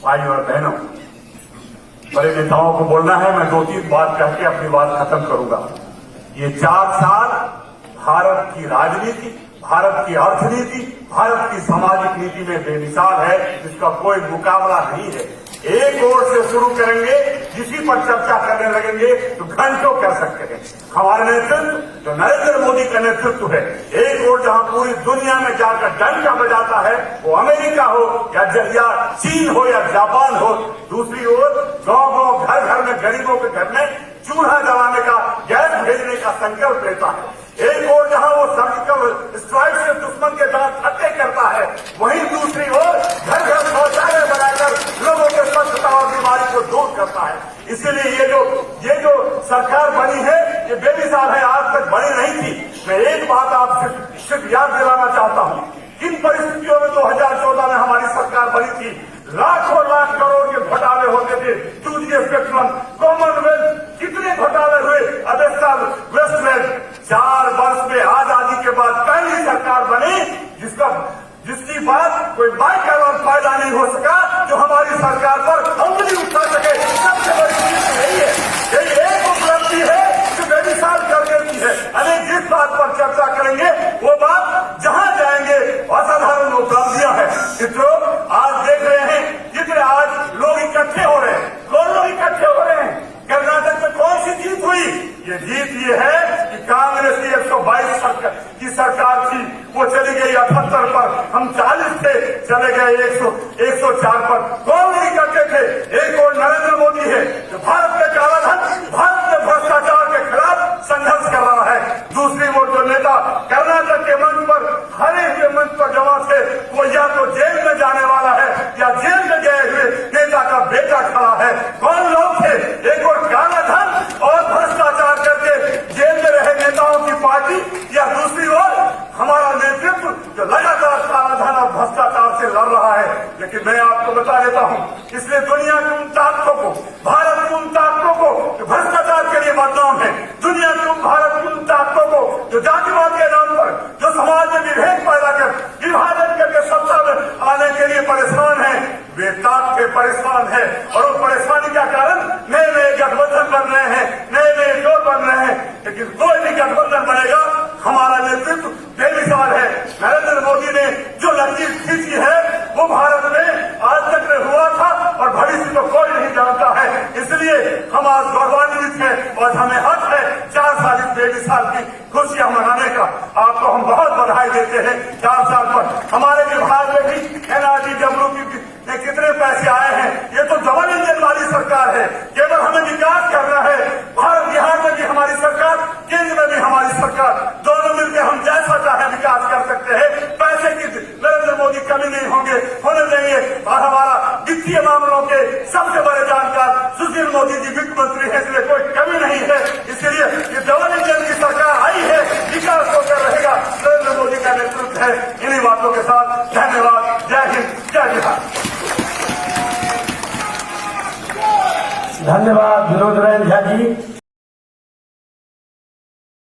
भाई और बहनों, बड़े नेताओं को बोलना है, मैं 2-3 बात करके अपनी बात खत्म करूंगा। ये 4 साल भारत की राजनीति, भारत की अर्थनीति, भारत की सामाजिक नीति में बेमिसाल है, जिसका कोई मुकाबला नहीं है। एक ओर से शुरू करेंगे, किसी पर चर्चा करने लगेंगे तो घंटों कर सकते हैं। हमारा नेतृत्व जो नरेंद्र मोदी का नेतृत्व है, एक ओर जहां पूरी दुनिया में जाकर डंका बजाता है, वो अमेरिका हो या चीन हो या जापान हो, दूसरी ओर गांव-गांव, घर-घर में, गरीबों के घर में चूल्हा जलाने का, गैस भेजने का संकल्प लेता है। एक ओर जहां वो सर्जिकल स्ट्राइक से दुश्मन के दांत खट्टे करता है, वहीं दूसरी ओर घर-घर शौचालय बनाकर लोगों के स्वच्छता और बीमारी को दूर करता है। इसीलिए ये जो सरकार बनी है, ये बेमिसाल है, आज तक बनी नहीं थी। मैं एक बात आपसे सिर्फ याद दिलाना चाहता हूं, किन परिस्थितियों में 2014 में हमारी सरकार बनी थी। लाखों लाख करोड़ के घोटाले होते थे, 2G स्पेक्ट्रम, कॉमनवेल्थ, कितने घोटाले हुए, अगस्ता वेस्टलैंड। 4 वर्ष में आजादी के बाद पहली सरकार बनी जिसकी बात कोई बाइकर और फायदा नहीं हो सका, जो हमारी सरकार पर उंगली उठा सके। सबसे बड़ी चीज यही है, यही एक उपलब्धि है जो बेमिसाल कर देती है। अरे जिस बात पर चर्चा करेंगे वो बात जहां जाएंगे असाधारण उपलब्धियां हैं। मित्रों, आज देख रहे हैं जितने आज लोग इकट्ठे हो रहे हैं, कौन लोग इकट्ठे हो रहे हैं। कर्नाटक में कौन सी जीत हुई? ये जीत ये है कि कांग्रेस की 122 की सरकार थी, वो चली गई 78 पर, हम 40 थे, चले गए 104 पर। कौन नहीं करते थे? एक और नरेंद्र मोदी है जो भारत के काला धन, भारत के भ्रष्टाचार के खिलाफ संघर्ष कर रहा है। दूसरी ओर जो नेता कर्नाटक के मंच पर, हरे हुए मंच पर जमा थे, वो या तो जेल में जाने वाला है या जेल में गए हुए नेता का बेटा खड़ा है। कौन लोग थे? एक और काला धन और भ्रष्टाचार करके जेल में रहे नेताओं की पार्टी, या दूसरी ओर हमारा नेतृत्व जो लगातार काला धन और भ्रष्टाचार से लड़ रहा है। लेकिन मैं आपको बता देता हूं, इसलिए दुनिया की उन ताकतों को, भारत की उन ताकतों को जो भ्रष्टाचार के लिए बदनाम है, दुनिया की भारत की उन ताकतों को जो जातिवाद के नाम पर, जो समाज में विभेद पैदा कर, विभाजन करके सत्ता में आने के लिए परेशान है, वे ताकते परेशान है। और उस परेशानी का कारण नए नए गठबंधन बन रहे हैं, नए नए जोड़ बन रहे हैं। लेकिन कोई भी गठबंधन बनेगा, हमारा नेतृत्व बेमिसाल है। नरेंद्र मोदी ने जो लकीर खींची है, वो भारत में आज तक में हुआ था और भविष्य को कोई नहीं जानता है। इसलिए हम आज गौरवान्वित हैं और हमें हक है 4 साल इस बेमिसाल की खुशियां मनाने का। आपको हम बहुत बधाई देते हैं 4 साल पर। हमारे विभाग में भी NRDW ने कितने पैसे आए हैं। ये तो डबल इंजन वाली सरकार है, केवल हमें विकास करना है। भारत बिहार में भी हमारी सरकार, केंद्र में भी हमारी सरकार, दोनों मिलकर हम जैसा चाहे विकास कर सकते हैं। पैसे की नरेंद्र मोदी कमी नहीं होने देंगे। और हमारा वित्तीय मामलों के सबसे बड़े जानकार सुशील मोदी जी वित्त मंत्री है, इसलिए कोई कमी नहीं है। इसलिए ये डबल इंजन की सरकार आई है, विकास होकर रहेगा, नरेंद्र मोदी का नेतृत्व है। इन्हीं बातों के साथ धन्यवाद। जय हिंद, जय बिहार। धन्यवाद विनोद राय झा जी।